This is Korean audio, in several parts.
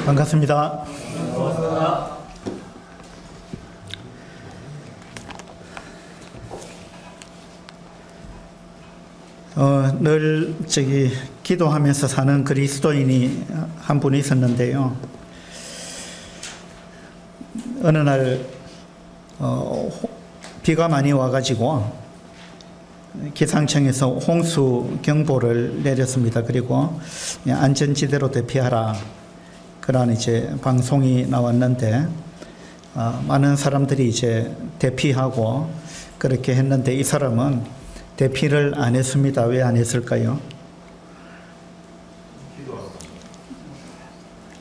반갑습니다. 늘 기도하면서 사는 그리스도인이 한 분이 있었는데요. 어느 날 비가 많이 와가지고 기상청에서 홍수 경보를 내렸습니다. 그리고 안전지대로 대피하라, 그런 방송이 나왔는데 많은 사람들이 대피하고 그렇게 했는데 이 사람은 대피를 안 했습니다. 왜 안 했을까요?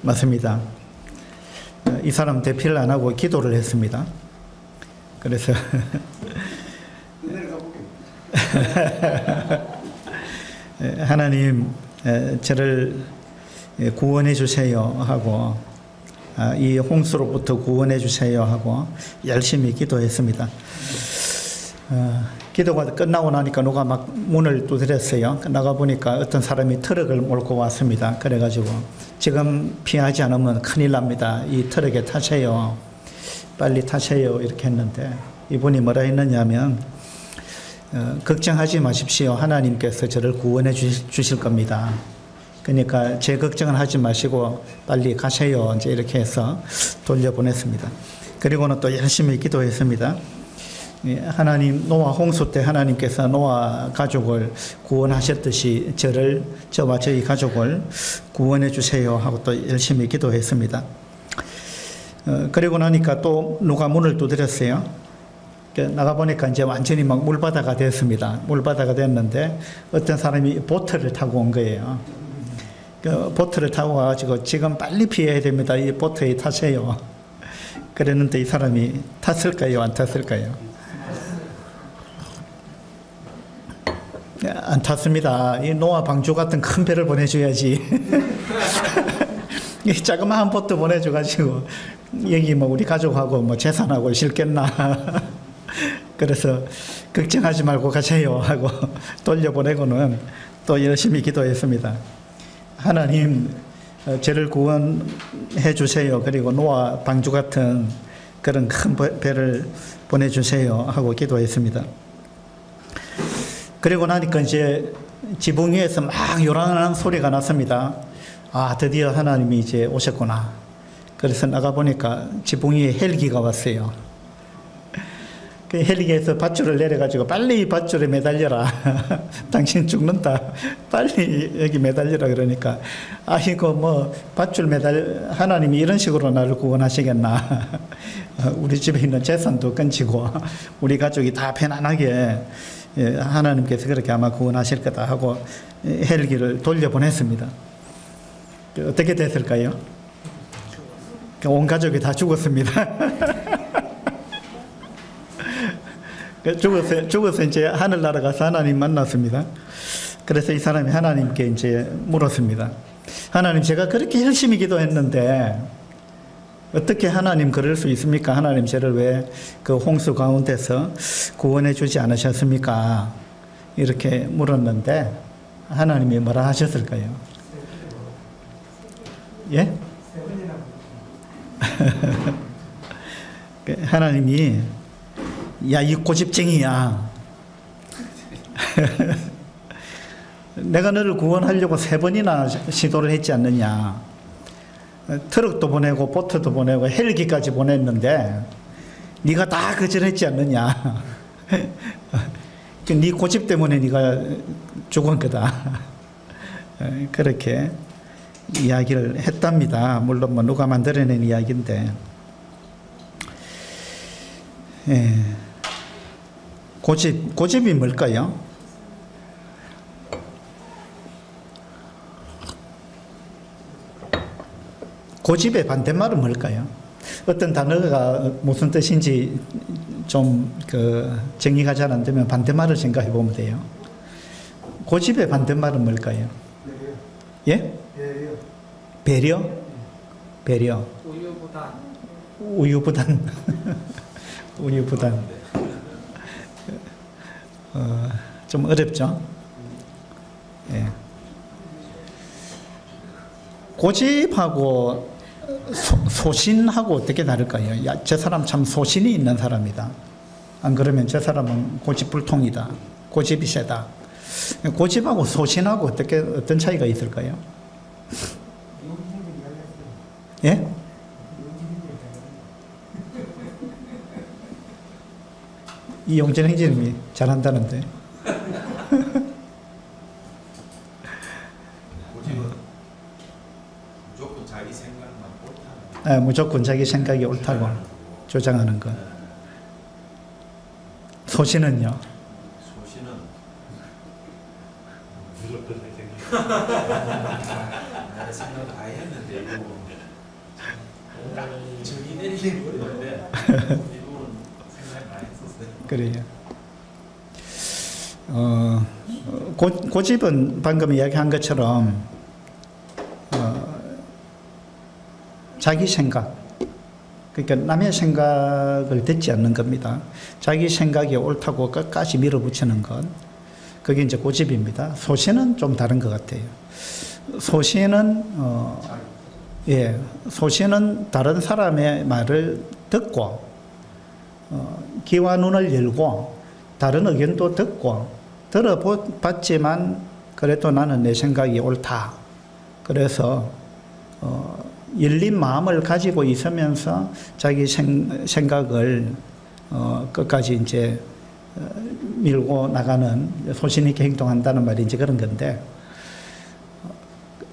맞습니다. 이 사람 대피를 안 하고 기도를 했습니다. 그래서 하나님, 저를 구원해 주세요 하고, 이 홍수로부터 구원해 주세요 하고 열심히 기도했습니다. 기도가 끝나고 나니까 누가 막 문을 두드렸어요. 나가보니까 어떤 사람이 트럭을 몰고 왔습니다. 그래가지고 지금 피하지 않으면 큰일 납니다. 이 트럭에 타세요. 빨리 타세요. 이렇게 했는데 이분이 뭐라 했느냐 하면, 걱정하지 마십시오. 하나님께서 저를 구원해 주실 겁니다. 그러니까 제 걱정을 하지 마시고 빨리 가세요. 이제 이렇게 해서 돌려보냈습니다. 그리고는 또 열심히 기도했습니다. 하나님, 노아 홍수 때 하나님께서 노아 가족을 구원하셨듯이 저와 저희 가족을 구원해 주세요 하고 또 열심히 기도했습니다. 그리고 나니까 또 누가 문을 두드렸어요. 나가보니까 이제 완전히 막 물바다가 됐습니다. 물바다가 됐는데 어떤 사람이 보트를 타고 온 거예요. 그 보트를 타고 와가지고 지금 빨리 피해야 됩니다. 이 보트에 타세요. 그랬는데 이 사람이 탔을까요? 안 탔을까요? 안 탔습니다. 이 노아 방주 같은 큰 배를 보내줘야지. 이 자그마한 보트 보내줘가지고 여기 뭐 우리 가족하고 뭐 재산하고 실겠나. 그래서 걱정하지 말고 가세요 하고 돌려보내고는 또 열심히 기도했습니다. 하나님, 저를 구원해 주세요. 그리고 노아 방주 같은 그런 큰 배를 보내주세요 하고 기도했습니다. 그리고 나니까 이제 지붕 위에서 막 요란한 소리가 났습니다. 아, 드디어 하나님이 이제 오셨구나. 그래서 나가보니까 지붕 위에 헬기가 왔어요. 그 헬기에서 밧줄을 내려가지고 빨리 밧줄에 매달려라. 당신 죽는다. 빨리 여기 매달려라. 그러니까, 아이고, 뭐, 하나님이 이런 식으로 나를 구원하시겠나. 우리 집에 있는 재산도 끊지고, 우리 가족이 다 편안하게 하나님께서 그렇게 아마 구원하실 거다 하고 헬기를 돌려보냈습니다. 어떻게 됐을까요? 온 가족이 다 죽었습니다. 죽어서 이제 하늘나라 가서 하나님 만났습니다. 그래서 이 사람이 하나님께 이제 물었습니다. 하나님, 제가 그렇게 열심히 기도했는데 어떻게 하나님 그럴 수 있습니까? 하나님, 저를 왜 그 홍수 가운데서 구원해 주지 않으셨습니까? 이렇게 물었는데 하나님이 뭐라 하셨을까요? 예? 하나님이, 야, 이 고집쟁이야. 내가 너를 구원하려고 3번이나 시도를 했지 않느냐. 트럭도 보내고 보트도 보내고 헬기까지 보냈는데 네가 다 거절했지 않느냐. 네 고집 때문에 네가 죽은 거다. 그렇게 이야기를 했답니다. 물론 뭐 누가 만들어낸 이야기인데, 고집이 뭘까요? 고집의 반대말은 뭘까요? 어떤 단어가 무슨 뜻인지 좀 정리가 잘 안 되면 반대말을 생각해 보면 돼요. 고집의 반대말은 뭘까요? 예? 배려? 배려. 우유부단. 우유부단. 좀 어렵죠? 예. 고집하고 소신하고 어떻게 다를까요? 야, 저 사람 참 소신이 있는 사람이다. 안 그러면 저 사람은 고집불통이다. 고집이 세다. 고집하고 소신하고 어떤 차이가 있을까요? 예? 이용진 행진님이 잘한다는데. 고집은 무조건 자기 생각만 옳다는 네, 무조건 자기 생각이 옳다고 주장하는 것. 소신은요? 소신은 무조건 내 생각. 나의 생각을 다 했는데 이거 딱 정의 내리는 거였는데 이건 생각 많이 했었어요. 그래요. 고집은 방금 이야기한 것처럼 자기 생각, 그러니까 남의 생각을 듣지 않는 겁니다. 자기 생각이 옳다고 끝까지 밀어붙이는 것, 그게 이제 고집입니다. 소신은 좀 다른 것 같아요. 소신은 소신은 다른 사람의 말을 듣고 귀와 눈을 열고 다른 의견도 듣고 들어봤지만 그래도 나는 내 생각이 옳다. 그래서 열린 마음을 가지고 있으면서 자기 생각을 끝까지 이제 밀고 나가는, 소신 있게 행동한다는 말이 이제 그런 건데,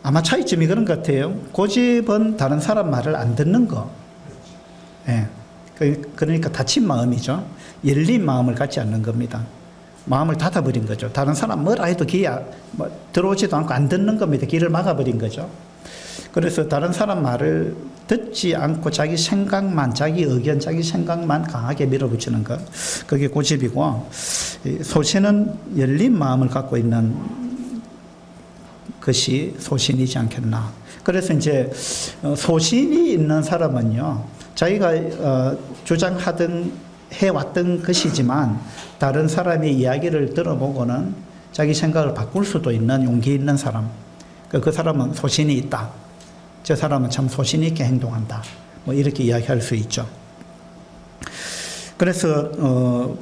아마 차이점이 그런 것 같아요. 고집은 다른 사람 말을 안 듣는 거. 예. 그러니까 닫힌 마음이죠. 열린 마음을 갖지 않는 겁니다. 마음을 닫아버린 거죠. 다른 사람 뭐라 해도 들어오지도 않고 안 듣는 겁니다. 귀를 막아버린 거죠. 그래서 다른 사람 말을 듣지 않고 자기 생각만, 자기 의견, 자기 생각만 강하게 밀어붙이는 것. 그게 고집이고, 소신은 열린 마음을 갖고 있는 것이 소신이지 않겠나. 그래서 이제 소신이 있는 사람은요, 자기가 주장하던 해왔던 것이지만 다른 사람의 이야기를 들어보고는 자기 생각을 바꿀 수도 있는 용기 있는 사람, 그 사람은 소신이 있다. 저 사람은 참 소신 있게 행동한다. 뭐 이렇게 이야기할 수 있죠. 그래서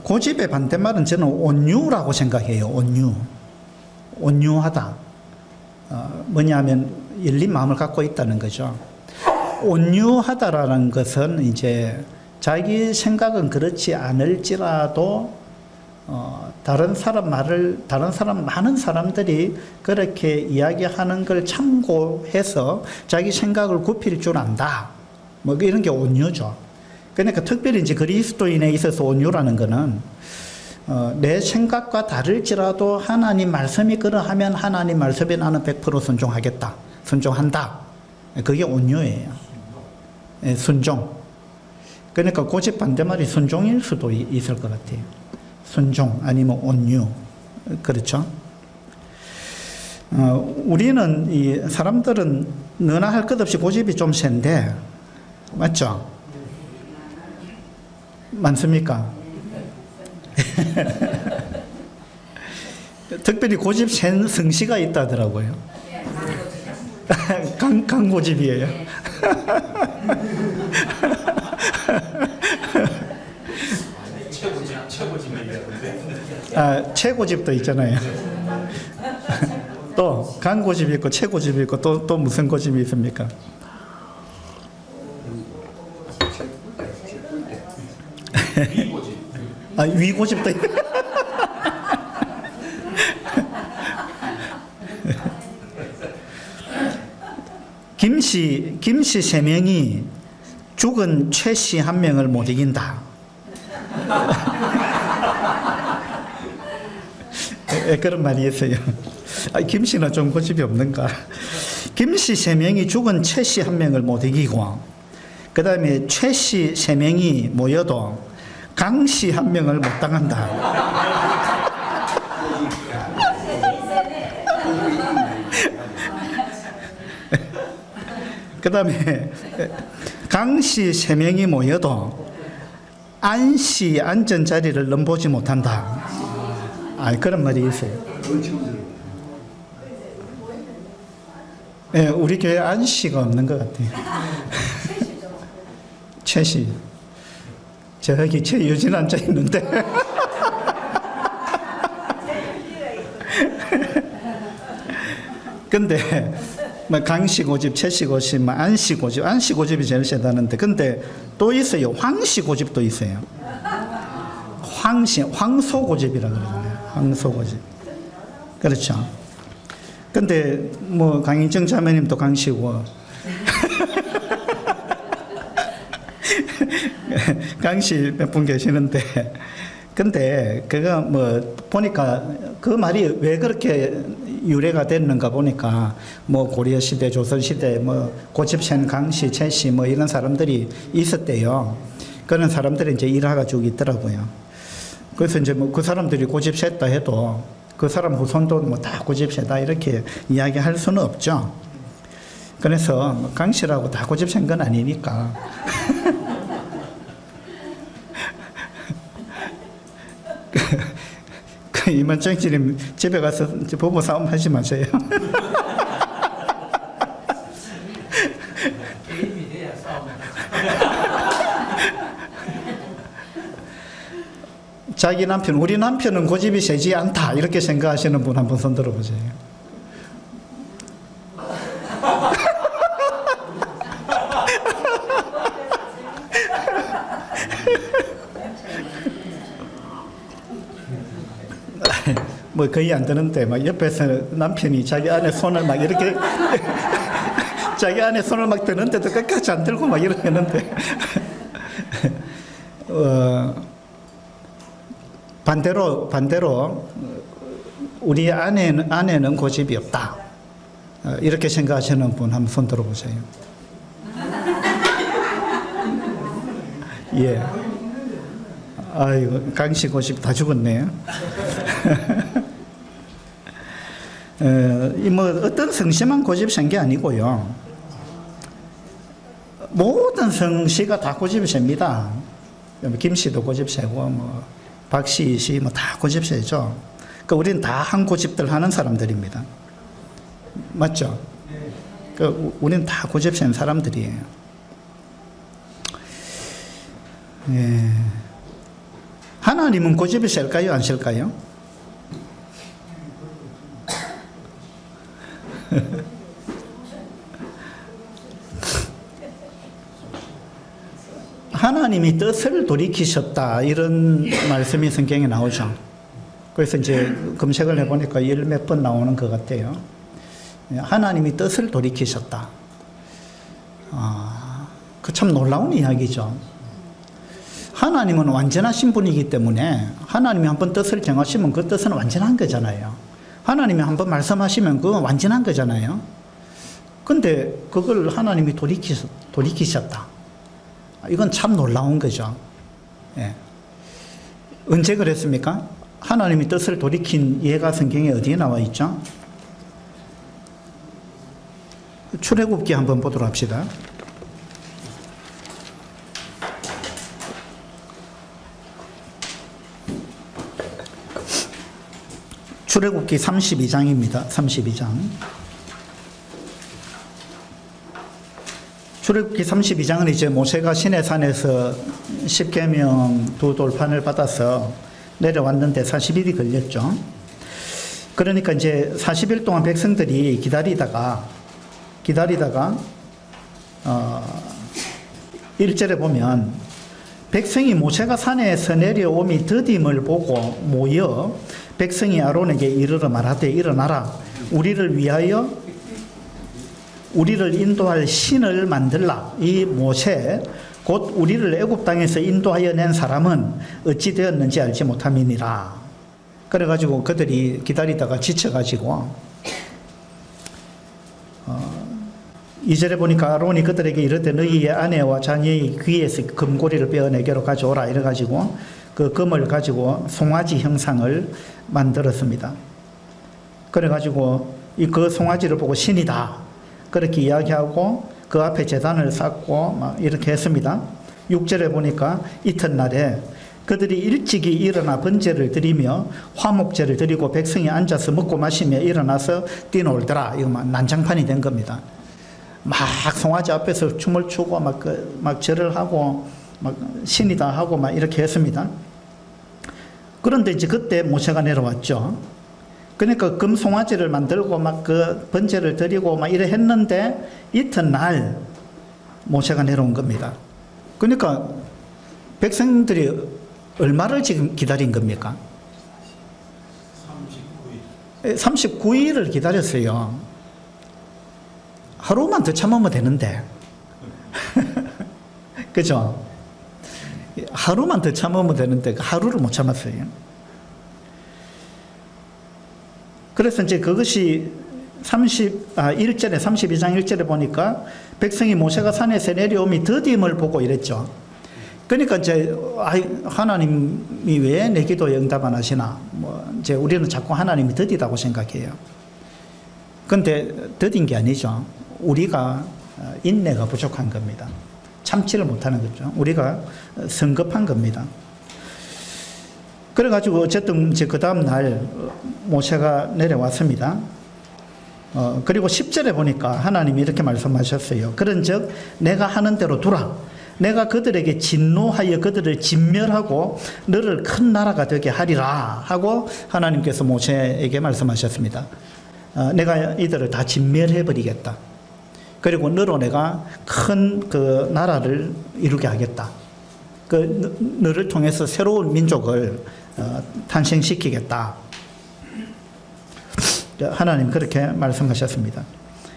고집의 반대말은 저는 온유라고 생각해요. 온유하다. 뭐냐면 열린 마음을 갖고 있다는 거죠. 온유하다라는 것은 이제 자기 생각은 그렇지 않을지라도 다른 많은 사람들이 그렇게 이야기하는 걸 참고해서 자기 생각을 굽힐 줄 안다. 뭐 이런 게 온유죠. 그러니까 특별히 이제 그리스도인에 있어서 온유라는 거는 내 생각과 다를지라도 하나님 말씀이 그러하면 하나님 말씀에 나는 100% 순종하겠다. 순종한다. 그게 온유예요. 순종. 그러니까 고집 반대말이 순종일 수도 있을 것 같아요. 순종 아니면 온유. 그렇죠? 우리는 이 사람들은 너나 할 것 없이 고집이 좀 센데, 맞죠? 많습니까? 특별히 고집 센 성씨가 있다더라고요. 강고집이에요. 최고집도 있잖아요. 또 강고집이 있고 최고집이 있고 또 무슨 고집이 있습니까? 위고집도 있... 김씨 3명이 죽은 최씨 1명을 못 이긴다. 그런 말이 있어요. 김씨는 좀 고집이 없는가. 김씨 3명이 죽은 최씨 1명을 못 이기고, 그 다음에 최씨 3명이 모여도 강씨 1명을 못 당한다. 그 다음에 강씨 3명이 모여도 안씨 앉은 자리를 넘보지 못한다. 그런 말이 있어요. 예, 우리 교회 안씨가 없는 것 같아요. 최씨. 저기 최유진 앉아 있는데. 근데 뭐 강씨 고집, 최씨 고집, 뭐 안씨 고집, 안씨 고집이 제일 세다는데, 근데 또 있어요. 황씨 고집도 있어요. 황소 고집이라 그러잖아요. 황소 고집. 그렇죠. 근데 뭐 강인정 자매님도 강씨고 강씨 몇 분 계시는데, 근데 그거 뭐 보니까 그 말이 왜 그렇게 유래가 됐는가 보니까 뭐 고려 시대, 조선 시대 뭐 고집센 강씨, 최씨 뭐 이런 사람들이 있었대요. 그런 사람들이 이제 일화가 쭉 있더라고요. 그래서 이제 뭐 그 사람들이 고집셌다 해도 그 사람 후손도 뭐 다 고집세다 이렇게 이야기할 수는 없죠. 그래서 뭐 강씨라고 다 고집센 건 아니니까. 이만정치님 집에 가서 부부 싸움 하지 마세요. 게임이 돼야 싸움. 자기 남편, 우리 남편은 고집이 세지 않다 이렇게 생각하시는 분 한번 손 들어보세요. 뭐 거의 안 되는데 막 옆에서 남편이 자기 안에 손을 막 이렇게 자기 안에 손을 막 드는데도 끝까지 안 들고 막 이러는데 반대로 우리 아내는 고집이 없다 이렇게 생각하시는 분 한번 손 들어보세요. 예. 아이고 강씨 고집 다 죽었네요. 뭐 어떤 성씨만 고집센 게 아니고요. 모든 성씨가 다 고집이 셉니다. 김씨도 고집세고 뭐 박씨, 씨 뭐 다 고집세죠. 그러니까 우리는 다 한 고집들 하는 사람들입니다. 맞죠? 그러니까 우리는 다 고집센 사람들이에요. 예. 하나님은 고집이 셀까요? 안 셀까요? 하나님이 뜻을 돌이키셨다 이런 말씀이 성경에 나오죠. 그래서 이제 검색을 해보니까 몇 번 나오는 것 같아요. 하나님이 뜻을 돌이키셨다. 그 참 놀라운 이야기죠. 하나님은 완전하신 분이기 때문에 하나님이 한번 뜻을 정하시면 그 뜻은 완전한 거잖아요. 하나님이 한번 말씀하시면 그건 완전한 거잖아요. 근데 그걸 하나님이 돌이키셨다. 이건 참 놀라운 거죠. 예. 언제 그랬습니까? 하나님이 뜻을 돌이킨 예가 성경에 어디에 나와 있죠? 출애굽기 한번 보도록 합시다. 출애굽기 32장입니다. 32장. 출애굽기 32장은 이제 모세가 시내산에서 십계명 두 돌판을 받아서 내려왔는데 40일이 걸렸죠. 그러니까 이제 40일 동안 백성들이 기다리다가 1절에 보면 백성이 모세가 산에서 내려옴이 더딤을 보고 모여 백성이 아론에게 이르러 말하되 일어나라 우리를 인도할 신을 만들라. 이 모세 곧 우리를 애굽 땅에서 인도하여 낸 사람은 어찌 되었는지 알지 못함이니라. 그래가지고 그들이 기다리다가 지쳐가지고 2절에 보니까 아론이 그들에게 이르되 너희의 아내와 자녀의 귀에서 금고리를 빼어 내게로 가져오라. 이래가지고 그 금을 가지고 송아지 형상을 만들었습니다. 그래가지고 그 송아지를 보고 신이다 그렇게 이야기하고 그 앞에 제단을 쌓고 막 이렇게 했습니다. 6절에 보니까 이튿날에 그들이 일찍이 일어나 번제를 드리며 화목제를 드리고 백성이 앉아서 먹고 마시며 일어나서 뛰놀더라. 이거 막 난장판이 된 겁니다. 막 송아지 앞에서 춤을 추고 막 절을 하고 막 신이다 하고 막 이렇게 했습니다. 그런데 이제 그때 모세가 내려왔죠. 그러니까 금송아지를 만들고 막 그 번제를 드리고 막 이래 했는데 이튿날 모세가 내려온 겁니다. 그러니까 백성들이 얼마를 지금 기다린 겁니까? 39일. 39일을 기다렸어요. 하루만 더 참으면 되는데. 그죠? 하루만 더 참으면 되는데 하루를 못 참았어요. 그래서 이제 그것이 1절에 32장 1절에 보니까 백성이 모세가 산에서 내려오니 더딤을 보고 이랬죠. 그러니까 이제 하나님이 왜 내 기도에 응답 안 하시나? 이제 우리는 자꾸 하나님이 더디다고 생각해요. 근데 더딘 게 아니죠. 우리가 인내가 부족한 겁니다. 참지를 못하는 거죠. 우리가 성급한 겁니다. 그래가지고 어쨌든 이제 그 다음 날 모세가 내려왔습니다. 그리고 10절에 보니까 하나님이 이렇게 말씀하셨어요. 그런즉 내가 하는 대로 두라. 내가 그들에게 진노하여 그들을 진멸하고 너를 큰 나라가 되게 하리라 하고 하나님께서 모세에게 말씀하셨습니다. 내가 이들을 다 진멸해 버리겠다. 그리고 너로 내가 큰 그 나라를 이루게 하겠다. 너를 통해서 새로운 민족을 탄생시키겠다. 하나님 그렇게 말씀하셨습니다.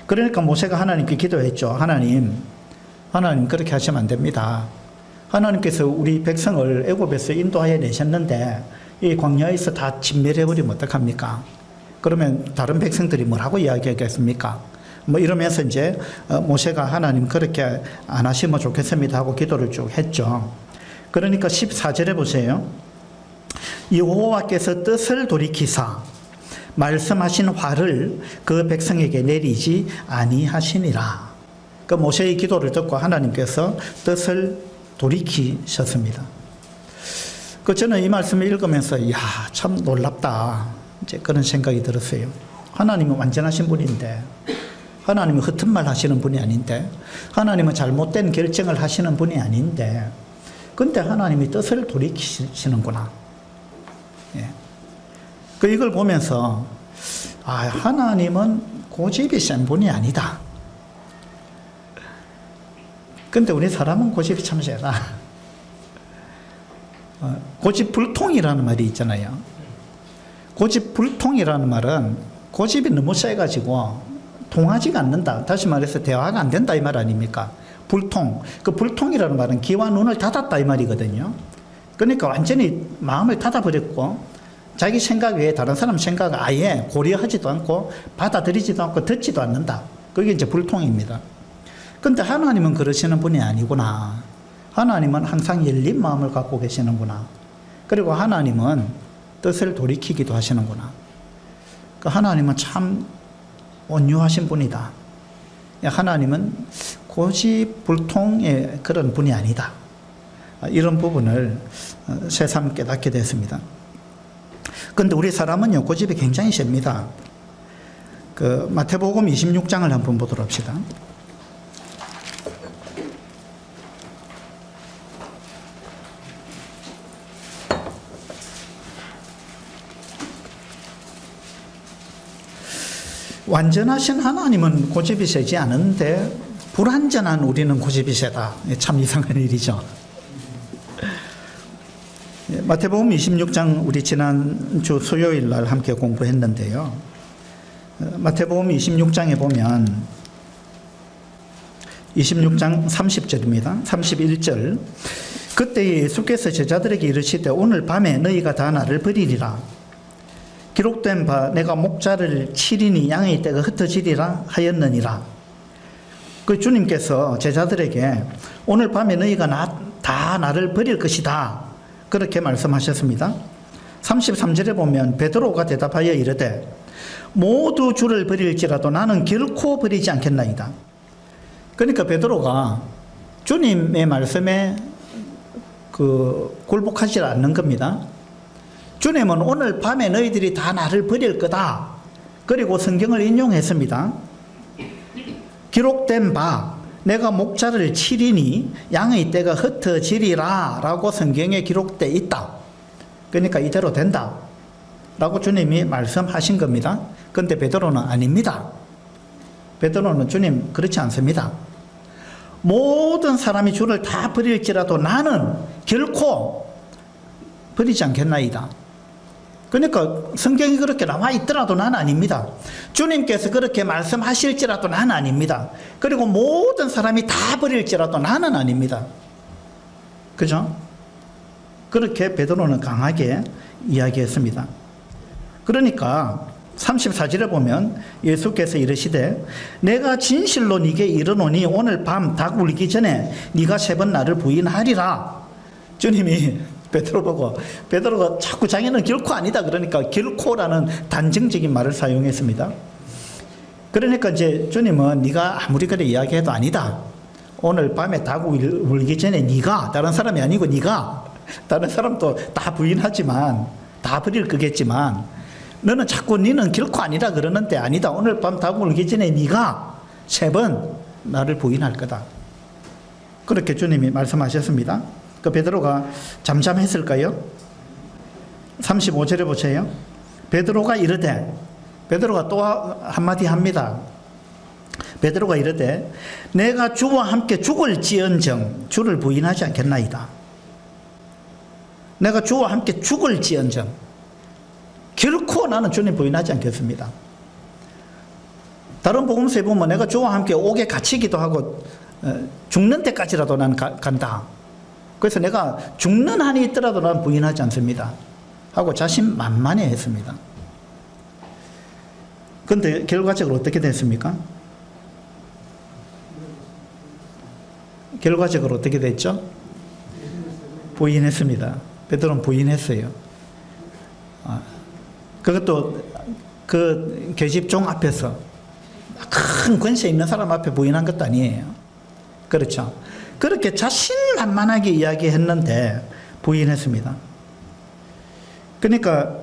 그러니까 모세가 하나님께 기도했죠. 하나님 그렇게 하시면 안 됩니다. 하나님께서 우리 백성을 애굽에서 인도하여 내셨는데 이 광야에서 다 진멸해버리면 어떡합니까? 그러면 다른 백성들이 뭐라고 이야기하겠습니까? 이러면서 이제 모세가 하나님 그렇게 안 하시면 좋겠습니다 하고 기도를 쭉 했죠. 그러니까 14절에 보세요. 여호와께서 뜻을 돌이키사 말씀하신 화를 그 백성에게 내리지 아니하시니라. 그 모세의 기도를 듣고 하나님께서 뜻을 돌이키셨습니다. 저는 이 말씀을 읽으면서 참 놀랍다. 이제 그런 생각이 들었어요. 하나님은 완전하신 분인데, 하나님은 허튼 말 하시는 분이 아닌데, 하나님은 잘못된 결정을 하시는 분이 아닌데, 근데 하나님이 뜻을 돌이키시는구나. 예. 이걸 보면서 하나님은 고집이 센 분이 아니다. 근데 우리 사람은 고집이 참 세다. 고집불통이라는 말이 있잖아요. 고집불통이라는 말은 고집이 너무 세가지고 통하지가 않는다. 다시 말해서 대화가 안 된다 이 말 아닙니까? 불통. 불통이라는 말은 귀와 눈을 닫았다 이 말이거든요. 그러니까 완전히 마음을 닫아버렸고 자기 생각 외에 다른 사람 생각을 아예 고려하지도 않고 받아들이지도 않고 듣지도 않는다. 그게 이제 불통입니다. 근데 하나님은 그러시는 분이 아니구나. 하나님은 항상 열린 마음을 갖고 계시는구나. 그리고 하나님은 뜻을 돌이키기도 하시는구나. 하나님은 참 온유하신 분이다. 하나님은 고집불통의 그런 분이 아니다. 이런 부분을 새삼 깨닫게 됐습니다. 그런데 우리 사람은요, 고집이 굉장히 셉니다. 마태복음 26장을 한번 보도록 합시다. 완전하신 하나님은 고집이 세지 않은데 불완전한 우리는 고집이 세다. 참 이상한 일이죠. 마태복음 26장 우리 지난주 수요일 날 함께 공부했는데요. 마태복음 26장에 보면 26장 30절입니다. 31절. 그때 예수께서 제자들에게 이르시되 오늘 밤에 너희가 다 나를 버리리라. 기록된 바 내가 목자를 치리니 양의 떼가 흩어지리라 하였느니라. 주님께서 제자들에게 오늘 밤에 너희가 다 나를 버릴 것이다. 그렇게 말씀하셨습니다. 33절에 보면 베드로가 대답하여 이르되 모두 주를 버릴지라도 나는 결코 버리지 않겠나이다. 그러니까 베드로가 주님의 말씀에 굴복하지 않는 겁니다. 주님은 오늘 밤에 너희들이 다 나를 버릴 거다. 그리고 성경을 인용했습니다. 기록된 바 내가 목자를 치리니 양의 떼가 흩어지리라 라고 성경에 기록되어 있다. 그러니까 이대로 된다 라고 주님이 말씀하신 겁니다. 그런데 베드로는 아닙니다. 베드로는 주님 그렇지 않습니다. 모든 사람이 주를 다 버릴지라도 나는 결코 버리지 않겠나이다. 그러니까 성경이 그렇게 나와 있더라도 나는 아닙니다. 주님께서 그렇게 말씀하실지라도 나는 아닙니다. 그리고 모든 사람이 다 버릴지라도 나는 아닙니다. 그죠? 그렇게 베드로는 강하게 이야기했습니다. 그러니까 34절에 보면 예수께서 이르시되 내가 진실로 네게 이르노니 오늘 밤 닭 울기 전에 네가 3번 나를 부인하리라. 주님이 베드로 보고, 베드로가 자꾸 자기는 결코 아니다 그러니까 결코라는 단정적인 말을 사용했습니다. 그러니까 이제 주님은 네가 아무리 그래 이야기해도 아니다. 오늘 밤에 닭 울기 전에 네가, 다른 사람이 아니고 네가, 다른 사람도 다 부인하지만 다 버릴 거겠지만 너는 자꾸 너는 결코 아니라 그러는데 아니다. 오늘 밤 닭 울기 전에 네가 3번 나를 부인할 거다. 그렇게 주님이 말씀하셨습니다. 그 베드로가 잠잠했을까요? 35절에 보세요. 베드로가 이르되, 베드로가 또 한마디 합니다. 베드로가 이르되 내가 주와 함께 죽을지언정 주를 부인하지 않겠나이다. 내가 주와 함께 죽을지언정 결코 나는 주님 부인하지 않겠습니다. 다른 복음서에 보면 내가 주와 함께 옥에 갇히기도 하고 죽는 데까지라도 나는 간다. 그래서 내가 죽는 한이 있더라도 나는 부인하지 않습니다 하고 자신만만해 했습니다. 그런데 결과적으로 어떻게 됐습니까? 결과적으로 어떻게 됐죠? 부인했습니다. 베드로는 부인했어요. 그것도 그 계집종 앞에서 큰 권세 있는 사람 앞에 부인한 것도 아니에요. 그렇죠? 그렇게 자신만만하게 이야기했는데 부인했습니다. 그러니까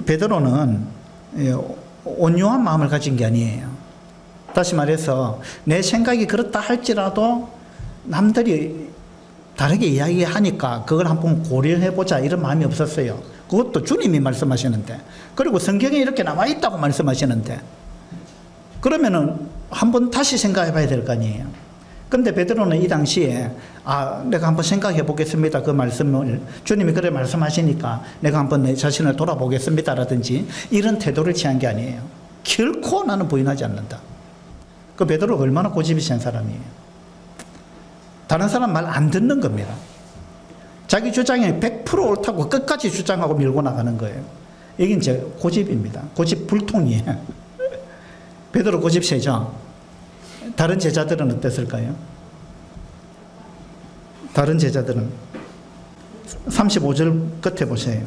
베드로는 온유한 마음을 가진 게 아니에요. 다시 말해서 내 생각이 그렇다 할지라도 남들이 다르게 이야기하니까 그걸 한번 고려해보자 이런 마음이 없었어요. 그것도 주님이 말씀하시는데, 그리고 성경에 이렇게 나와 있다고 말씀하시는데 그러면은 한번 다시 생각해 봐야 될 거 아니에요. 근데 베드로는 이 당시에 내가 한번 생각해 보겠습니다. 그 말씀을 주님이 그래 말씀하시니까 내가 한번 내 자신을 돌아보겠습니다 라든지 이런 태도를 취한 게 아니에요. 결코 나는 부인하지 않는다. 그 베드로가 얼마나 고집이 센 사람이에요. 다른 사람 말 안 듣는 겁니다. 자기 주장이 100% 옳다고 끝까지 주장하고 밀고 나가는 거예요. 이게 이제 고집입니다. 고집 불통이에요. 베드로 고집 세죠? 다른 제자들은 어땠을까요? 다른 제자들은 35절 끝에 보세요.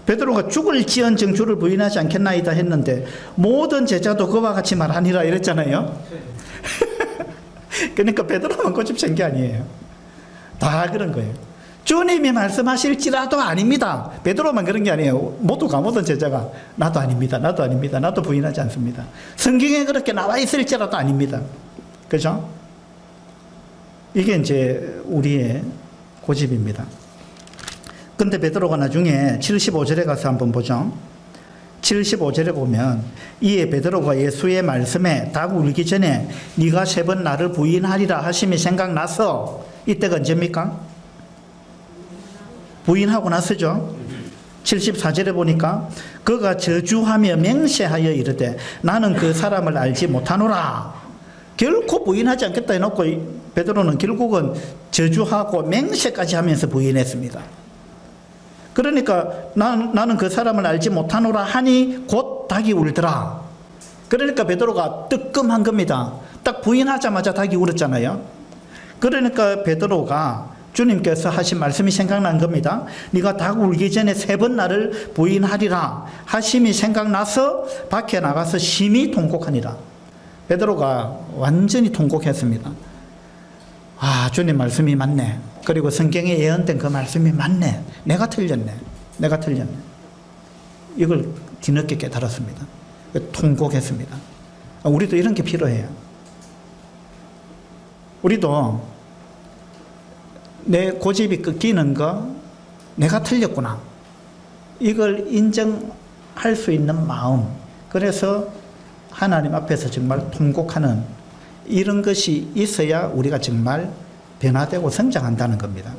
베드로가 죽을지언정 주를 부인하지 않겠나이다 했는데 모든 제자도 그와 같이 말하니라 이랬잖아요. 그러니까 베드로만 고집센 게 아니에요. 다 그런 거예요. 주님이 말씀하실지라도 아닙니다. 베드로만 그런 게 아니에요. 모두가, 모든 제자가 나도 아닙니다. 나도 아닙니다. 나도 부인하지 않습니다. 성경에 그렇게 나와 있을지라도 아닙니다. 그죠? 이게 이제 우리의 고집입니다. 근데 베드로가 나중에 75절에 가서 한번 보죠. 75절에 보면 이에 베드로가 예수의 말씀에 닭 울기 전에 네가 3번 나를 부인하리라 하심이 생각나서, 이때가 언제입니까? 부인하고 나서죠. 74절에 보니까 그가 저주하며 맹세하여 이르되 나는 그 사람을 알지 못하노라. 결코 부인하지 않겠다 해놓고 베드로는 결국은 저주하고 맹세까지 하면서 부인했습니다. 그러니까 나는 그 사람을 알지 못하노라 하니 곧 닭이 울더라. 그러니까 베드로가 뜨끔한 겁니다. 딱 부인하자마자 닭이 울었잖아요. 그러니까 베드로가 주님께서 하신 말씀이 생각난 겁니다. 네가 닭 울기 전에 3번 나를 부인하리라 하심이 생각나서 밖에 나가서 심히 통곡하니라. 베드로가 완전히 통곡했습니다. 아, 주님 말씀이 맞네. 그리고 성경에 예언된 그 말씀이 맞네. 내가 틀렸네. 내가 틀렸네. 이걸 뒤늦게 깨달았습니다. 통곡했습니다. 우리도 이런 게 필요해요. 우리도 내 고집이 꺾이는 거, 내가 틀렸구나. 이걸 인정할 수 있는 마음. 그래서 하나님 앞에서 정말 통곡하는 이런 것이 있어야 우리가 정말 변화되고 성장한다는 겁니다.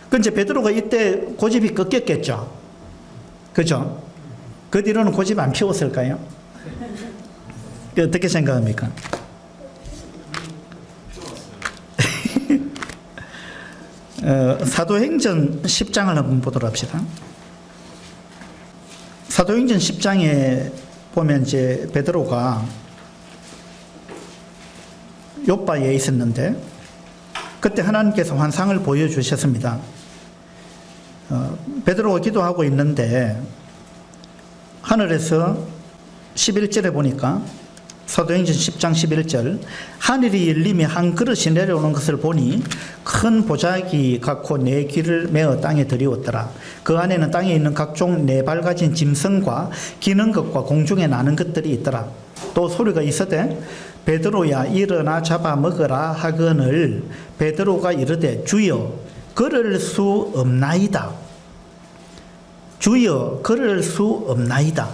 근데 베드로가 이때 고집이 꺾였겠죠. 그죠? 그 뒤로는 고집 안 피웠을까요? 어떻게 생각합니까? 사도행전 10장을 한번 보도록 합시다. 사도행전 10장에 보면 이제 베드로가 요바에 있었는데 그때 하나님께서 환상을 보여주셨습니다. 베드로가 기도하고 있는데 하늘에서 11절에 보니까 사도행전 10장 11절 하늘이 열림이 한 그릇이 내려오는 것을 보니 큰 보자기 같고 네 귀를 메어 땅에 들이웠더라. 그 안에는 땅에 있는 각종 네 발 가진 짐승과 기는 것과 공중에 나는 것들이 있더라. 또 소리가 있으되 베드로야 일어나 잡아 먹으라 하거늘 베드로가 이르되 주여 걸을 수 없나이다. 주여 걸을 수 없나이다.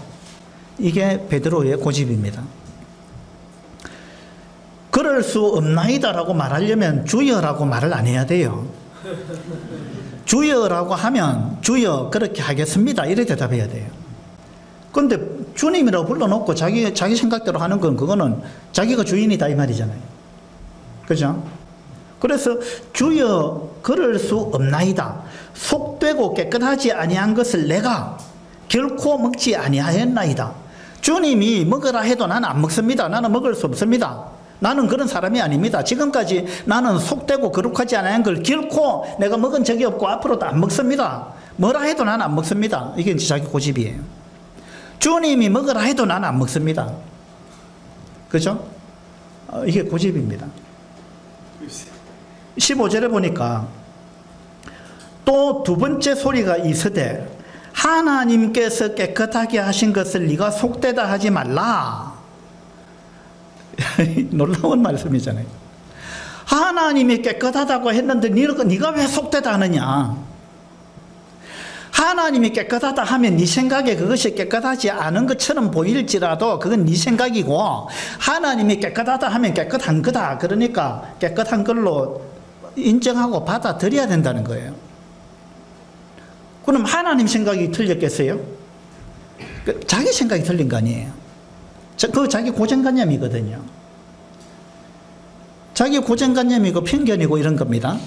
이게 베드로의 고집입니다. 그럴 수 없나이다라고 말하려면 주여라고 말을 안 해야 돼요. 주여라고 하면 주여 그렇게 하겠습니다 이렇게 대답해야 돼요. 그런데 주님이라고 불러놓고 자기 생각대로 하는 건 그거는 자기가 주인이다 이 말이잖아요. 그죠? 그래서 주여 그럴 수 없나이다. 속되고 깨끗하지 아니한 것을 내가 결코 먹지 아니하였나이다. 주님이 먹으라 해도 나는 안 먹습니다. 나는 먹을 수 없습니다. 나는 그런 사람이 아닙니다. 지금까지 나는 속되고 거룩하지 않은 걸 결코 내가 먹은 적이 없고 앞으로도 안 먹습니다. 뭐라 해도 나는 안 먹습니다. 이게 이제 자기 고집이에요. 주님이 먹으라 해도 나는 안 먹습니다. 그죠? 이게 고집입니다. 15절에 보니까 또 두 번째 소리가 있으되 하나님께서 깨끗하게 하신 것을 네가 속되다 하지 말라. 놀라운 말씀이잖아요. 하나님이 깨끗하다고 했는데 네가 왜 속되다 하느냐. 하나님이 깨끗하다 하면 네 생각에 그것이 깨끗하지 않은 것처럼 보일지라도 그건 네 생각이고 하나님이 깨끗하다 하면 깨끗한 거다. 그러니까 깨끗한 걸로 인정하고 받아들여야 된다는 거예요. 그럼 하나님 생각이 틀렸겠어요? 자기 생각이 틀린 거 아니에요. 그 자기 고정관념이거든요. 자기 고정관념이고 편견이고 이런 겁니다.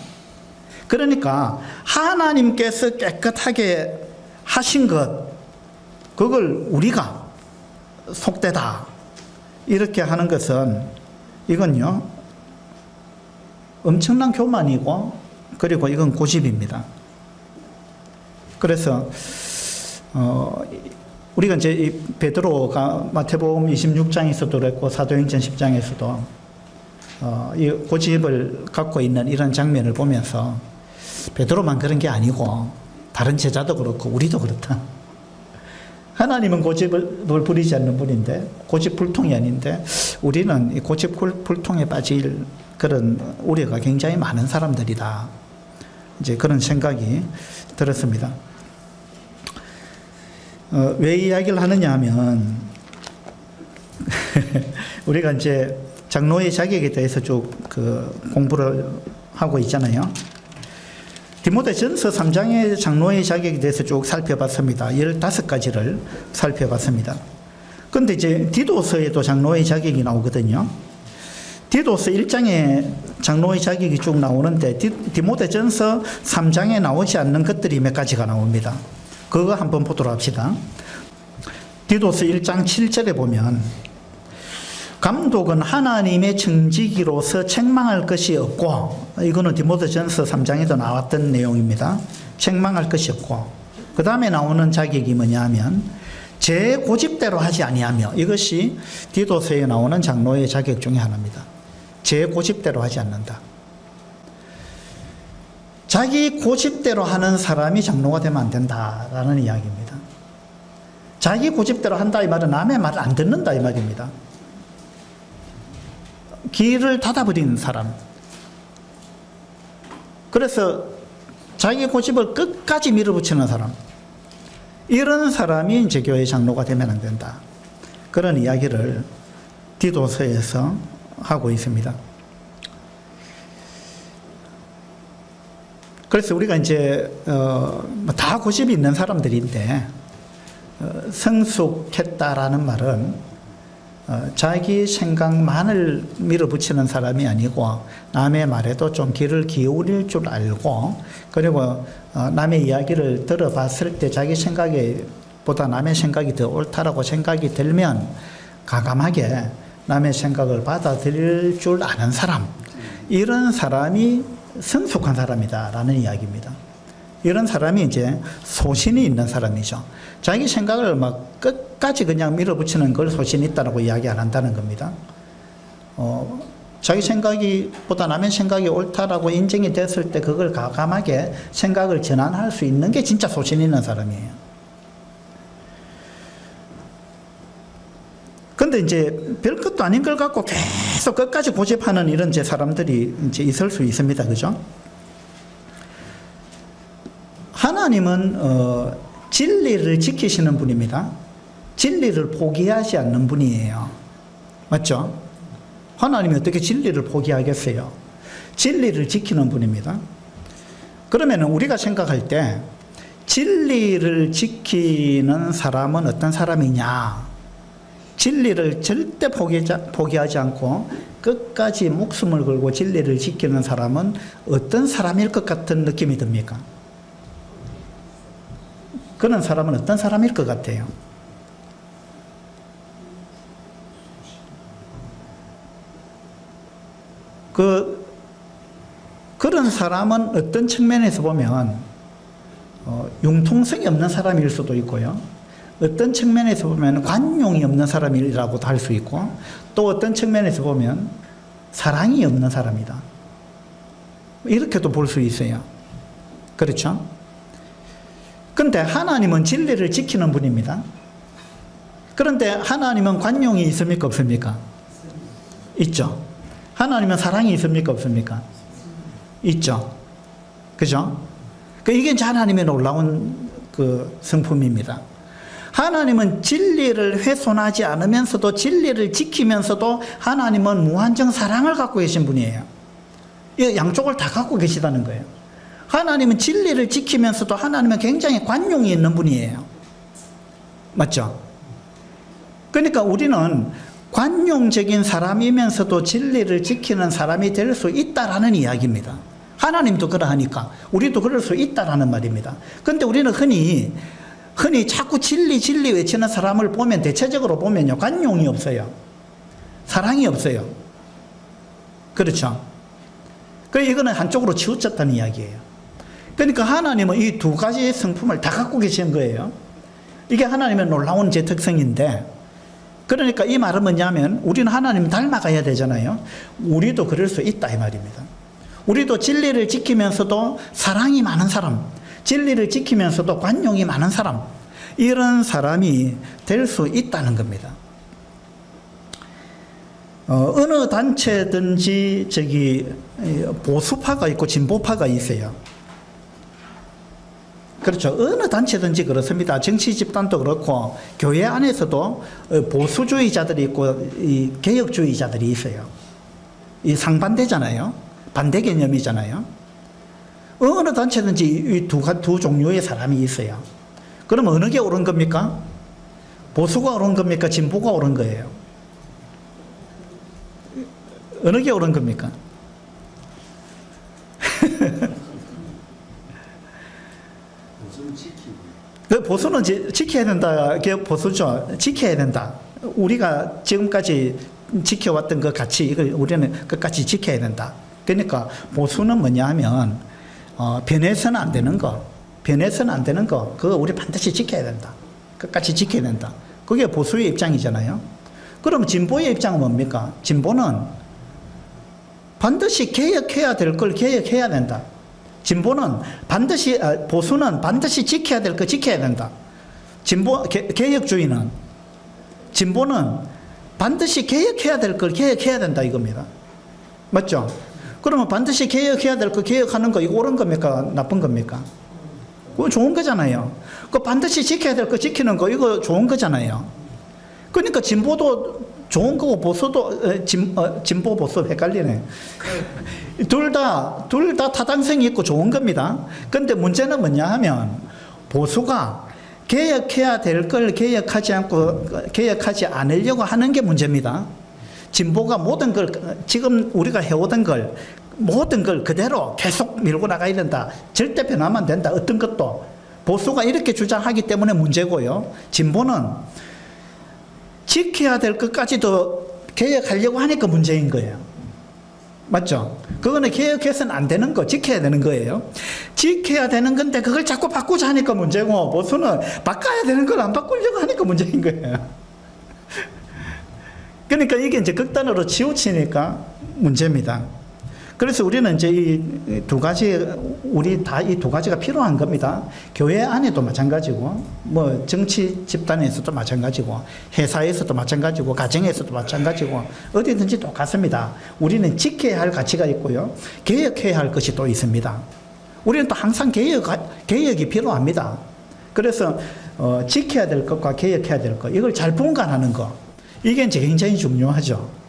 그러니까 하나님께서 깨끗하게 하신 것 그걸 우리가 속되다 이렇게 하는 것은 이건요 엄청난 교만이고 그리고 이건 고집입니다. 그래서 우리가 이제 이 베드로가 마태복음 26장에서도 그랬고 사도행전 10장에서도 이 고집을 갖고 있는 이런 장면을 보면서 베드로만 그런 게 아니고 다른 제자도 그렇고 우리도 그렇다. 하나님은 고집을 부리지 않는 분인데 고집 불통이 아닌데 우리는 이 고집 불통에 빠질 그런 우려가 굉장히 많은 사람들이다. 이제 그런 생각이 들었습니다. 왜 이야기를 하느냐 하면 우리가 이제 장로의 자격에 대해서 쭉 공부를 하고 있잖아요. 디모데전서 3장의 장로의 자격에 대해서 쭉 살펴봤습니다. 15가지를 살펴봤습니다. 그런데 이제 디도서에도 장로의 자격이 나오거든요. 디도서 1장에 장로의 자격이 쭉 나오는데 디모데전서 3장에 나오지 않는 것들이 몇 가지가 나옵니다. 그거 한번 보도록 합시다. 디도서 1장 7절에 보면 감독은 하나님의 청지기로서 책망할 것이 없고 이거는 디모데전서 3장에도 나왔던 내용입니다. 책망할 것이 없고 그 다음에 나오는 자격이 뭐냐 하면 제 고집대로 하지 아니하며 이것이 디도서에 나오는 장로의 자격 중에 하나입니다. 제 고집대로 하지 않는다. 자기 고집대로 하는 사람이 장로가 되면 안 된다라는 이야기입니다. 자기 고집대로 한다 이 말은 남의 말을 안 듣는다 이 말입니다. 길을 닫아버리는 사람. 그래서 자기 고집을 끝까지 밀어붙이는 사람. 이런 사람이 이제 교회 장로가 되면 안 된다. 그런 이야기를 디도서에서 하고 있습니다. 그래서 우리가 이제 다 고집이 있는 사람들인데 성숙했다라는 말은 자기 생각만을 밀어붙이는 사람이 아니고 남의 말에도 좀 귀를 기울일 줄 알고 그리고 남의 이야기를 들어봤을 때 자기 생각에 보다 남의 생각이 더 옳다라고 생각이 들면 과감하게 남의 생각을 받아들일 줄 아는 사람, 이런 사람이 성숙한 사람이다라는 이야기입니다. 이런 사람이 이제 소신이 있는 사람이죠. 자기 생각을 막 끝까지 그냥 밀어붙이는 걸 소신이 있다고 이야기 안 한다는 겁니다. 자기 생각이 보다 남의 생각이 옳다라고 인정이 됐을 때 그걸 과감하게 생각을 전환할 수 있는 게 진짜 소신 있는 사람이에요. 근데 이제 별것도 아닌 걸 갖고 계속 끝까지 고집하는 이런 제 사람들이 이제 있을 수 있습니다. 그죠? 하나님은 진리를 지키시는 분입니다. 진리를 포기하지 않는 분이에요. 맞죠? 하나님이 어떻게 진리를 포기하겠어요? 진리를 지키는 분입니다. 그러면 우리가 생각할 때 진리를 지키는 사람은 어떤 사람이냐? 진리를 절대 포기하지 않고 끝까지 목숨을 걸고 진리를 지키는 사람은 어떤 사람일 것 같은 느낌이 듭니까? 그런 사람은 어떤 사람일 것 같아요? 그런 사람은 어떤 측면에서 보면 융통성이 없는 사람일 수도 있고요. 어떤 측면에서 보면 관용이 없는 사람이라고도 할 수 있고 또 어떤 측면에서 보면 사랑이 없는 사람이다. 이렇게도 볼 수 있어요. 그렇죠? 그런데 하나님은 진리를 지키는 분입니다. 그런데 하나님은 관용이 있습니까? 없습니까? 있죠. 하나님은 사랑이 있습니까? 없습니까? 있죠. 그죠? 이게 이제 하나님의 놀라운 성품입니다. 하나님은 진리를 훼손하지 않으면서도 진리를 지키면서도 하나님은 무한정 사랑을 갖고 계신 분이에요. 이 양쪽을 다 갖고 계시다는 거예요. 하나님은 진리를 지키면서도 하나님은 굉장히 관용이 있는 분이에요. 맞죠? 그러니까 우리는 관용적인 사람이면서도 진리를 지키는 사람이 될 수 있다라는 이야기입니다. 하나님도 그러하니까 우리도 그럴 수 있다라는 말입니다. 그런데 우리는 흔히 자꾸 진리 외치는 사람을 보면 대체적으로 보면요, 관용이 없어요. 사랑이 없어요. 그렇죠? 이거는 한쪽으로 치우쳤다는 이야기예요. 그러니까 하나님은 이 두 가지의 성품을 다 갖고 계신 거예요. 이게 하나님의 놀라운 제 특성인데, 그러니까 이 말은 뭐냐면 우리는 하나님 닮아가야 되잖아요. 우리도 그럴 수 있다 이 말입니다. 우리도 진리를 지키면서도 사랑이 많은 사람, 진리를 지키면서도 관용이 많은 사람, 이런 사람이 될 수 있다는 겁니다. 어느 단체든지 보수파가 있고 진보파가 있어요. 그렇죠. 어느 단체든지 그렇습니다. 정치 집단도 그렇고 교회 안에서도 보수주의자들이 있고 이 개혁주의자들이 있어요. 이 상반되잖아요. 반대 개념이잖아요. 어느 단체든지 이 두 종류의 사람이 있어요. 그럼 어느 게 옳은 겁니까? 보수가 옳은 겁니까? 진보가 옳은 거예요? 어느 게 옳은 겁니까? 보수는 지켜야 된다. 그게 보수죠. 지켜야 된다. 우리가 지금까지 지켜왔던 그 가치, 이걸 우리는 끝까지 지켜야 된다. 그러니까 보수는 뭐냐 하면 변해서는 안 되는 거, 그거 우리 반드시 지켜야 된다. 끝까지 지켜야 된다. 그게 보수의 입장이잖아요. 그럼 진보의 입장은 뭡니까? 진보는 반드시 개혁해야 될 걸 개혁해야 된다. 진보는 반드시, 보수는 반드시 지켜야 될 거 지켜야 된다. 개혁주의는, 진보는 반드시 개혁해야 될 걸 개혁해야 된다 이겁니다. 맞죠? 그러면 반드시 개혁해야 될 거 개혁하는 거 이거 옳은 겁니까? 나쁜 겁니까? 그거 좋은 거잖아요. 그 반드시 지켜야 될 거 지키는 거 이거 좋은 거잖아요. 그러니까 진보도 좋은 거고 보수도 진보 보수 헷갈리네. 둘 다 타당성이 있고 좋은 겁니다. 근데 문제는 뭐냐 하면 보수가 개혁해야 될 걸 개혁하지 않으려고 하는 게 문제입니다. 진보가 모든 걸 지금 우리가 해오던 걸 모든 걸 그대로 계속 밀고 나가야 된다. 절대 변하면 안 된다. 어떤 것도 보수가 이렇게 주장하기 때문에 문제고요. 진보는 지켜야 될 것까지도 개혁하려고 하니까 문제인 거예요. 맞죠? 그거는 개혁해서는 안 되는 거, 지켜야 되는 거예요. 지켜야 되는 건데 그걸 자꾸 바꾸자 하니까 문제고, 보수는 바꿔야 되는 걸 안 바꾸려고 하니까 문제인 거예요. 그러니까 이게 이제 극단으로 치우치니까 문제입니다. 그래서 우리는 이제 이 두 가지, 우리 다 이 두 가지가 필요한 겁니다. 교회 안에도 마찬가지고, 뭐 정치 집단에서도 마찬가지고, 회사에서도 마찬가지고, 가정에서도 마찬가지고, 어디든지 똑같습니다. 우리는 지켜야 할 가치가 있고요. 개혁해야 할 것이 또 있습니다. 우리는 또 항상 개혁이 필요합니다. 그래서 지켜야 될 것과 개혁해야 될 것, 이걸 잘 분간하는 것, 이게 이제 굉장히 중요하죠.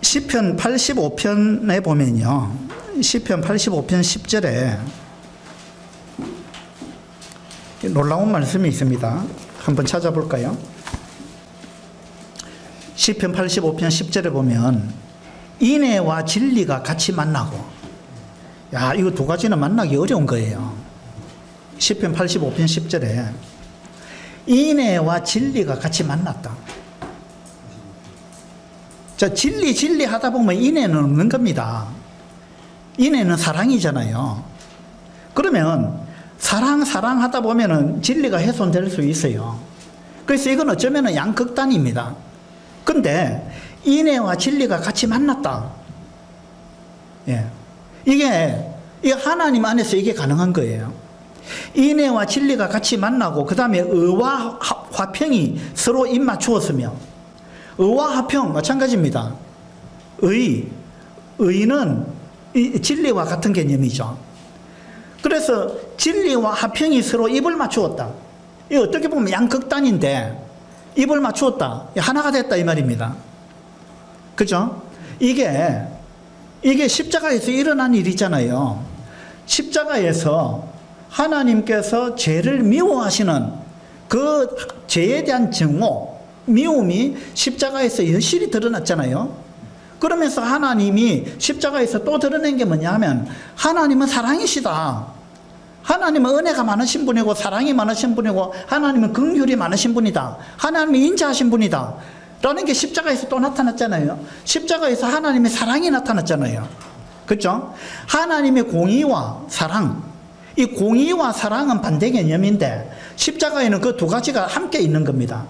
시편 85편에 보면요. 시편 85편 10절에 놀라운 말씀이 있습니다. 한번 찾아볼까요? 시편 85편 10절에 보면 인애와 진리가 같이 만나고, 야, 이거 두 가지는 만나기 어려운 거예요. 시편 85편 10절에 인애와 진리가 같이 만났다. 자, 진리 하다 보면 인애는 없는 겁니다. 인애는 사랑이잖아요. 그러면 사랑 하다 보면은 진리가 훼손될 수 있어요. 그래서 이건 어쩌면은 양극단입니다. 근데 인애와 진리가 같이 만났다. 예. 이게 하나님 안에서 이게 가능한 거예요. 인애와 진리가 같이 만나고, 그 다음에 의와 화평이 서로 입맞추었으며, 의와 화평 마찬가지입니다. 의는 진리와 같은 개념이죠. 그래서 진리와 화평이 서로 입을 맞추었다. 이 어떻게 보면 양극단인데 입을 맞추었다. 하나가 됐다 이 말입니다. 그죠? 이게 십자가에서 일어난 일이잖아요. 십자가에서 하나님께서 죄를 미워하시는 그 죄에 대한 증오, 미움이 십자가에서 여실히 드러났잖아요. 그러면서 하나님이 십자가에서 또 드러낸 게 뭐냐 하면, 하나님은 사랑이시다. 하나님은 은혜가 많으신 분이고 사랑이 많으신 분이고 하나님은 긍휼이 많으신 분이다. 하나님이 인자하신 분이다. 라는 게 십자가에서 또 나타났잖아요. 십자가에서 하나님의 사랑이 나타났잖아요. 그렇죠? 하나님의 공의와 사랑, 이 공의와 사랑은 반대 개념인데 십자가에는 그 두 가지가 함께 있는 겁니다.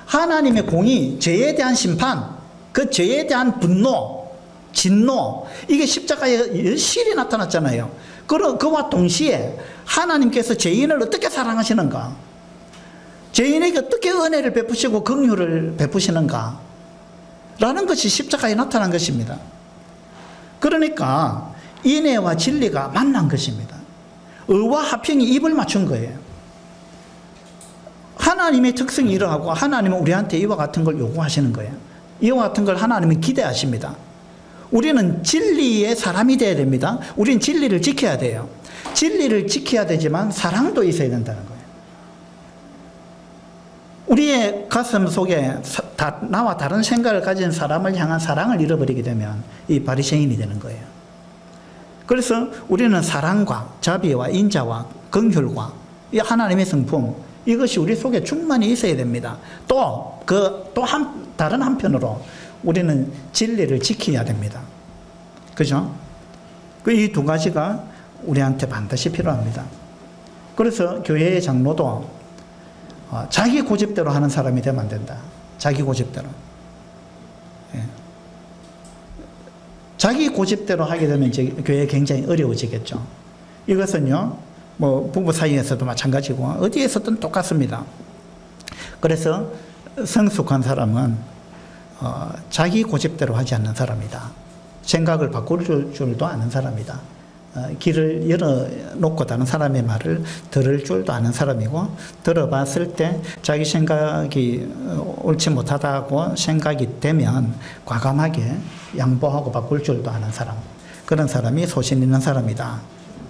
하나님의 공의, 죄에 대한 심판, 그 죄에 대한 분노, 진노, 이게 십자가에 여실히 나타났잖아요. 그와 동시에 하나님께서 죄인을 어떻게 사랑하시는가, 죄인에게 어떻게 은혜를 베푸시고 긍휼을 베푸시는가 라는 것이 십자가에 나타난 것입니다. 그러니까 인애와 진리가 만난 것입니다. 의와 화평이 입을 맞춘 거예요. 하나님의 특성이 이러하고 하나님은 우리한테 이와 같은 걸 요구하시는 거예요. 이와 같은 걸 하나님은 기대하십니다. 우리는 진리의 사람이 되어야 됩니다. 우리는 진리를 지켜야 돼요. 진리를 지켜야 되지만 사랑도 있어야 된다는 거예요. 우리의 가슴 속에 나와 다른 생각을 가진 사람을 향한 사랑을 잃어버리게 되면 이 바리새인이 되는 거예요. 그래서 우리는 사랑과 자비와 인자와 긍휼과 이 하나님의 성품, 이것이 우리 속에 충만히 있어야 됩니다. 다른 한편으로 우리는 진리를 지켜야 됩니다. 그죠? 이 두 가지가 우리한테 반드시 필요합니다. 그래서 교회의 장로도 자기 고집대로 하는 사람이 되면 안 된다. 자기 고집대로. 예. 자기 고집대로 하게 되면 이제 교회 굉장히 어려워지겠죠. 이것은요, 뭐 부부 사이에서도 마찬가지고 어디에서든 똑같습니다. 그래서 성숙한 사람은 자기 고집대로 하지 않는 사람이다. 생각을 바꿀 줄도 아는 사람이다. 길을 열어놓고 다른 사람의 말을 들을 줄도 아는 사람이고, 들어봤을 때 자기 생각이 옳지 못하다고 생각이 되면 과감하게 양보하고 바꿀 줄도 아는 사람, 그런 사람이 소신 있는 사람이다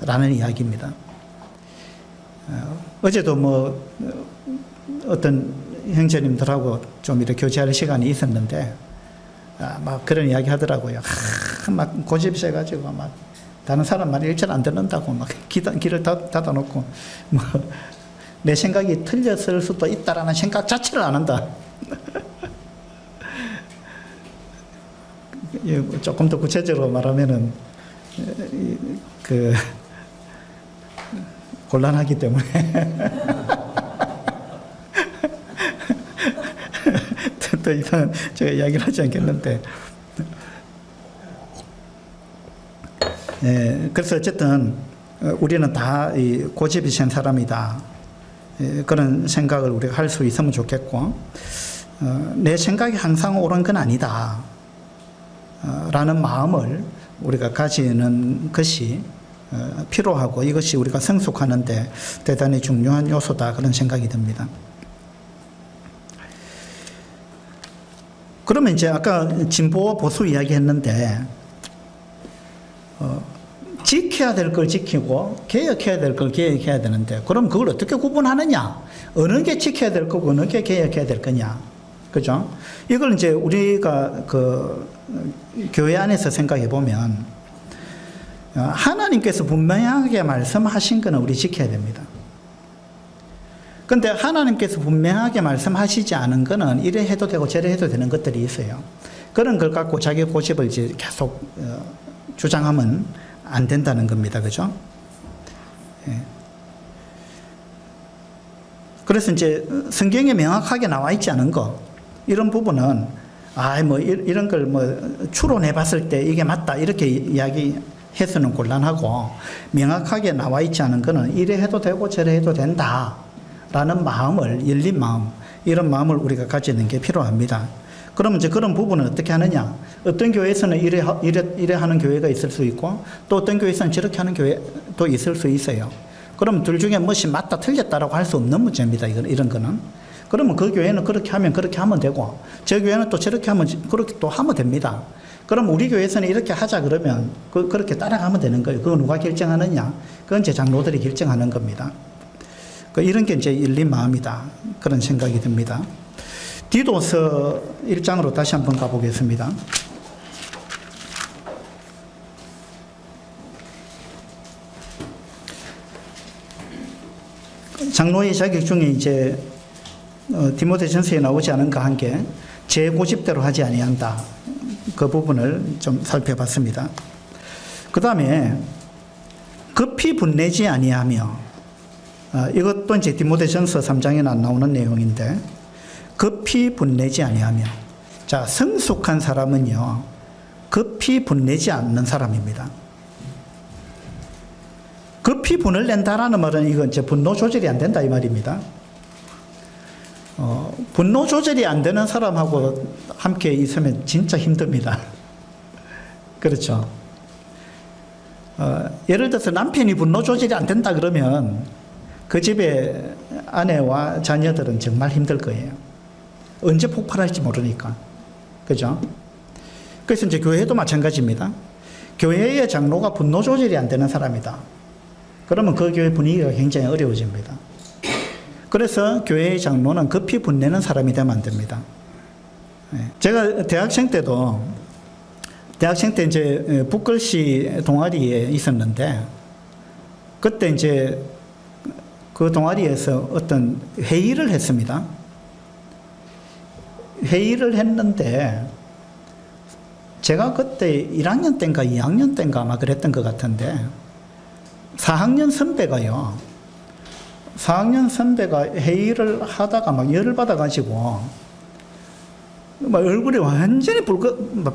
라는 이야기입니다. 어제도 뭐 어떤 형제님들하고 좀 이렇게 교제할 시간이 있었는데 막 그런 이야기 하더라고요. 막 고집이 세가지고 막 다른 사람 말 일절 안 듣는다고 막 길을 닫아놓고 뭐 내 생각이 틀렸을 수도 있다라는 생각 자체를 안 한다. 조금 더 구체적으로 말하면은 그 곤란하기 때문에 더 이상 제가 이야기를 하지 않겠는데, 그래서 어쨌든 우리는 다 고집이 센 사람이다, 그런 생각을 우리가 할 수 있으면 좋겠고, 내 생각이 항상 옳은 건 아니다 라는 마음을 우리가 가지는 것이 필요하고, 이것이 우리가 성숙하는데 대단히 중요한 요소다, 그런 생각이 듭니다. 그러면 이제 아까 진보와 보수 이야기했는데, 지켜야 될 걸 지키고 개혁해야 될 걸 개혁해야 되는데, 그럼 그걸 어떻게 구분하느냐? 어느 게 지켜야 될 거고 어느 게 개혁해야 될 거냐? 그죠? 이걸 이제 우리가 그 교회 안에서 생각해 보면, 하나님께서 분명하게 말씀하신 거는 우리 지켜야 됩니다. 근데 하나님께서 분명하게 말씀하시지 않은 거는 이래 해도 되고 저래 해도 되는 것들이 있어요. 그런 걸 갖고 자기 고집을 이제 계속 주장하면 안 된다는 겁니다. 그죠? 예. 그래서 이제 성경에 명확하게 나와 있지 않은 거, 이런 부분은 뭐 이런 걸 뭐 추론해 봤을 때 이게 맞다 이렇게 이야기해서는 곤란하고, 명확하게 나와 있지 않은 거는 이래 해도 되고 저래 해도 된다 라는 마음을, 열린 마음, 이런 마음을 우리가 가지는 게 필요합니다. 그러면 이제 그런 부분은 어떻게 하느냐? 어떤 교회에서는 이래 하는 교회가 있을 수 있고, 또 어떤 교회에서는 저렇게 하는 교회도 있을 수 있어요. 그러면 둘 중에 무엇이 맞다 틀렸다라고 할 수 없는 문제입니다. 이런 거는. 그러면 그 교회는 그렇게 하면 그렇게 하면 되고, 저 교회는 또 저렇게 하면 그렇게 또 하면 됩니다. 그럼 우리 교회에서는 이렇게 하자 그러면 그렇게 따라가면 되는 거예요. 그거 누가 결정하느냐? 그건 이제 장로들이 결정하는 겁니다. 이런 게 이제 열린 마음이다, 그런 생각이 듭니다. 디도서 1장으로 다시 한번 가보겠습니다. 장로의 자격 중에 이제 디모데전서에 나오지 않은 거 한 개, 제 고집대로 하지 아니한다, 그 부분을 좀 살펴봤습니다. 그 다음에 급히 분내지 아니하며, 이것도 이제 디모데전서 3장에는 안 나오는 내용인데, 급히 분내지 아니하며, 자, 성숙한 사람은요 급히 분내지 않는 사람입니다. 급히 분을 낸다라는 말은 이건 이제 분노 조절이 안 된다 이 말입니다. 분노 조절이 안 되는 사람하고 함께 있으면 진짜 힘듭니다. 그렇죠? 예를 들어서 남편이 분노 조절이 안 된다 그러면 그 집의 아내와 자녀들은 정말 힘들 거예요. 언제 폭발할지 모르니까. 그죠? 그래서 이제 교회도 마찬가지입니다. 교회의 장로가 분노 조절이 안 되는 사람이다. 그러면 그 교회 분위기가 굉장히 어려워집니다. 그래서 교회의 장로는 급히 분내는 사람이 되면 안 됩니다. 제가 대학생 때 이제 북글씨 동아리에 있었는데, 그때 이제 그 동아리에서 어떤 회의를 했습니다. 회의를 했는데, 제가 그때 1학년 때인가 2학년 때인가 아마 그랬던 것 같은데, 4학년 선배가 회의를 하다가 막 열을 받아가지고 막 얼굴이 완전히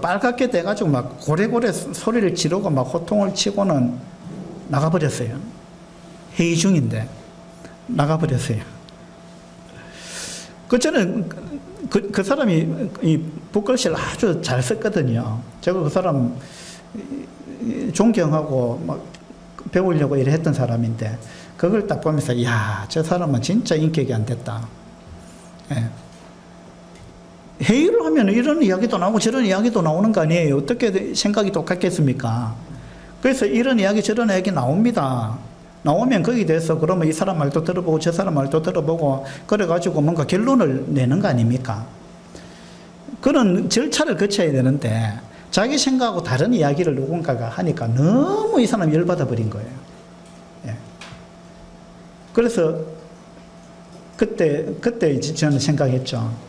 빨갛게 돼가지고 막 고래고래 소리를 지르고 막 호통을 치고는 나가버렸어요. 회의 중인데 나가버렸어요. 저는 그 사람이 이 붓글씨를 아주 잘 썼거든요. 제가 그 사람 존경하고 막 배우려고 이래 했던 사람인데 그걸 딱 보면서 이야, 저 사람은 진짜 인격이 안 됐다. 예. 회의를 하면 이런 이야기도 나오고 저런 이야기도 나오는 거 아니에요. 어떻게 생각이 똑같겠습니까? 그래서 이런 이야기 저런 이야기 나옵니다. 나오면 거기에 대해서 그러면 이 사람 말도 들어보고 저 사람 말도 들어보고 그래가지고 뭔가 결론을 내는 거 아닙니까? 그런 절차를 거쳐야 되는데 자기 생각하고 다른 이야기를 누군가가 하니까 너무 이 사람이 열받아 버린 거예요. 예. 그래서 그때 저는 생각했죠.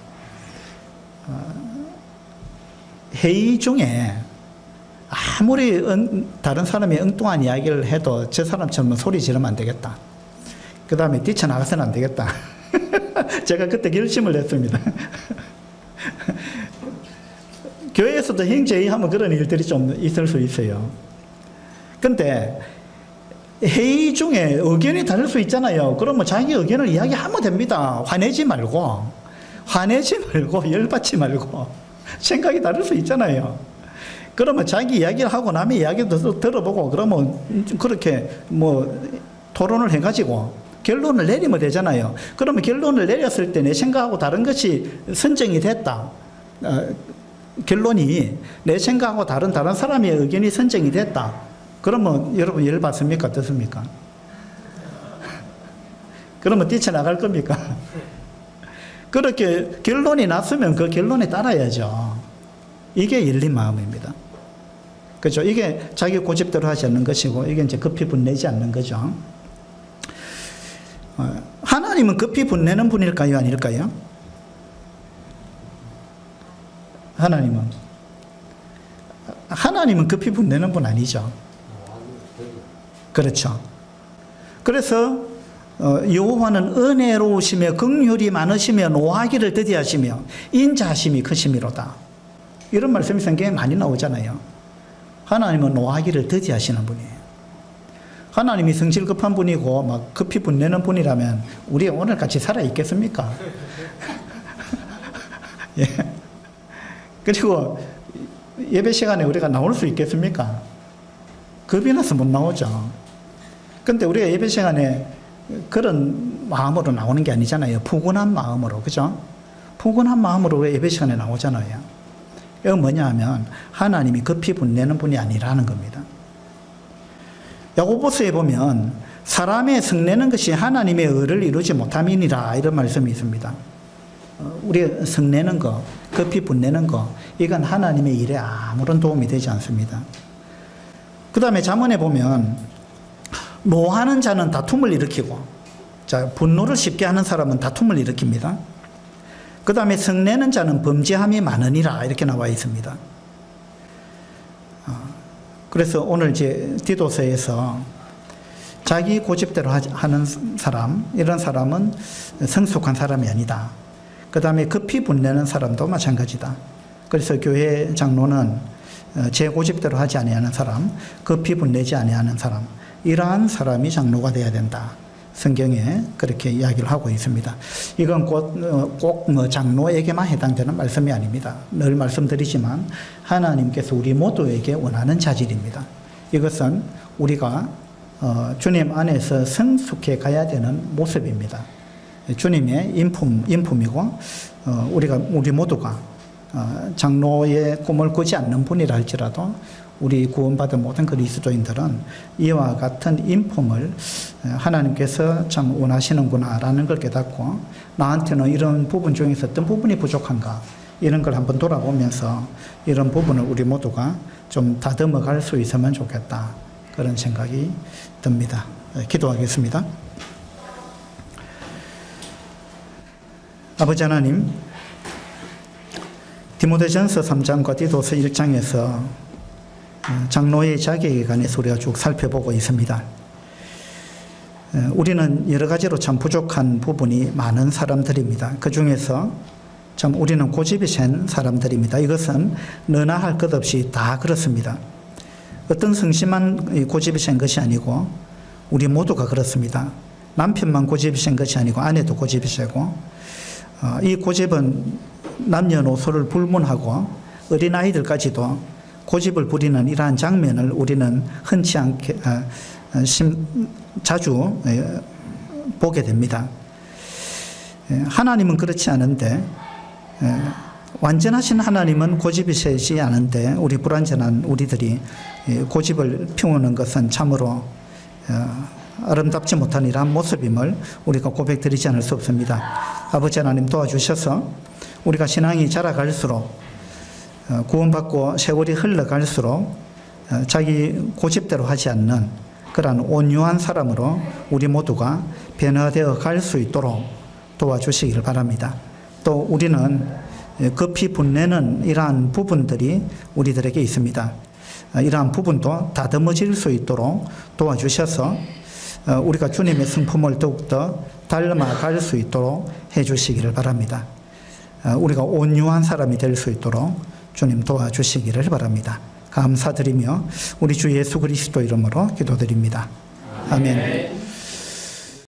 회의 중에 아무리 다른 사람이 엉뚱한 이야기를 해도 저 사람처럼 소리 지르면 안 되겠다. 그 다음에 뛰쳐나가서는 안 되겠다. 제가 그때 결심을 했습니다. 교회에서도 형제회의하면 그런 일들이 좀 있을 수 있어요. 근데 회의 중에 의견이 다를 수 있잖아요. 그러면 자기 의견을 이야기하면 됩니다. 화내지 말고 열받지 말고 생각이 다를 수 있잖아요. 그러면 자기 이야기를 하고 남의 이야기도 들어보고 그러면 그렇게 뭐 토론을 해가지고 결론을 내리면 되잖아요. 그러면 결론을 내렸을 때 내 생각하고 다른 것이 선정이 됐다. 결론이 내 생각하고 다른 사람의 의견이 선정이 됐다. 그러면 여러분 열받습니까? 어떻습니까? 그러면 뛰쳐나갈 겁니까? 그렇게 결론이 났으면 그 결론에 따라야죠. 이게 열린 마음입니다. 그죠? 이게 자기 고집대로 하지 않는 것이고, 이게 이제 급히 분내지 않는 거죠. 하나님은 급히 분내는 분일까요? 아닐까요? 하나님은 급히 분내는 분 아니죠. 그렇죠. 그래서 여호와는 은혜로우시며 긍휼이 많으시며 노하기를 더디하시며 인자하심이 크심이로다. 이런 말씀이 성경에 많이 나오잖아요. 하나님은 노하기를 더디하시는 분이에요. 하나님이 성질 급한 분이고 막 급히 분내는 분이라면 우리 오늘 같이 살아 있겠습니까? 예. 그리고 예배 시간에 우리가 나올 수 있겠습니까? 겁이 나서 못 나오죠. 근데 우리가 예배 시간에 그런 마음으로 나오는 게 아니잖아요. 푸근한 마음으로, 그죠? 푸근한 마음으로 우리 예배 시간에 나오잖아요. 이거 뭐냐 하면 하나님이 급히 분내는 분이 아니라는 겁니다. 야고보서에 보면 사람의 성내는 것이 하나님의 의를 이루지 못함이니라 이런 말씀이 있습니다. 우리 성내는 거, 급히 분내는 거, 이건 하나님의 일에 아무런 도움이 되지 않습니다. 그 다음에 잠언에 보면 노하는 자는 다툼을 일으키고, 자, 분노를 쉽게 하는 사람은 다툼을 일으킵니다. 그 다음에 성내는 자는 범죄함이 많으니라 이렇게 나와 있습니다. 그래서 오늘 이제 디도서에서 자기 고집대로 하는 사람, 이런 사람은 성숙한 사람이 아니다. 그 다음에 급히 분내는 사람도 마찬가지다. 그래서 교회 장로는 제 고집대로 하지 아니하는 사람, 급히 분내지 아니하는 사람, 이러한 사람이 장로가 되어야 된다. 성경에 그렇게 이야기를 하고 있습니다. 이건 꼭 뭐 장로에게만 해당되는 말씀이 아닙니다. 늘 말씀드리지만 하나님께서 우리 모두에게 원하는 자질입니다. 이것은 우리가 주님 안에서 성숙해 가야 되는 모습입니다. 주님의 인품이고 우리 모두가 장로의 꿈을 꾸지 않는 분이라 할지라도 우리 구원받은 모든 그리스도인들은 이와 같은 인품을 하나님께서 참 원하시는구나라는 걸 깨닫고 나한테는 이런 부분 중에서 어떤 부분이 부족한가 이런 걸 한번 돌아보면서 이런 부분을 우리 모두가 좀 다듬어 갈 수 있으면 좋겠다. 그런 생각이 듭니다. 기도하겠습니다. 아버지 하나님, 디모데전서 3장과 디도서 1장에서 장로의 자격에 관해서 우리가 쭉 살펴보고 있습니다. 우리는 여러 가지로 참 부족한 부분이 많은 사람들입니다. 그 중에서 참 우리는 고집이 센 사람들입니다. 이것은 너나 할 것 없이 다 그렇습니다. 어떤 성씨만 고집이 센 것이 아니고 우리 모두가 그렇습니다. 남편만 고집이 센 것이 아니고 아내도 고집이 세고 이 고집은 남녀노소를 불문하고 어린아이들까지도 고집을 부리는 이러한 장면을 우리는 흔치 않게 자주 보게 됩니다. 하나님은 그렇지 않은데 완전하신 하나님은 고집이 세지 않은데 우리 불완전한 우리들이 고집을 피우는 것은 참으로 아름답지 못한 이러한 모습임을 우리가 고백드리지 않을 수 없습니다. 아버지 하나님 도와주셔서 우리가 신앙이 자라갈수록 구원받고 세월이 흘러갈수록 자기 고집대로 하지 않는 그러한 온유한 사람으로 우리 모두가 변화되어 갈 수 있도록 도와주시기를 바랍니다. 또 우리는 급히 분내는 이러한 부분들이 우리들에게 있습니다. 이러한 부분도 다듬어질 수 있도록 도와주셔서 우리가 주님의 성품을 더욱더 닮아갈 수 있도록 해주시기를 바랍니다. 우리가 온유한 사람이 될 수 있도록 주님 도와주시기를 바랍니다. 감사드리며 우리 주 예수 그리스도 이름으로 기도드립니다. 아멘.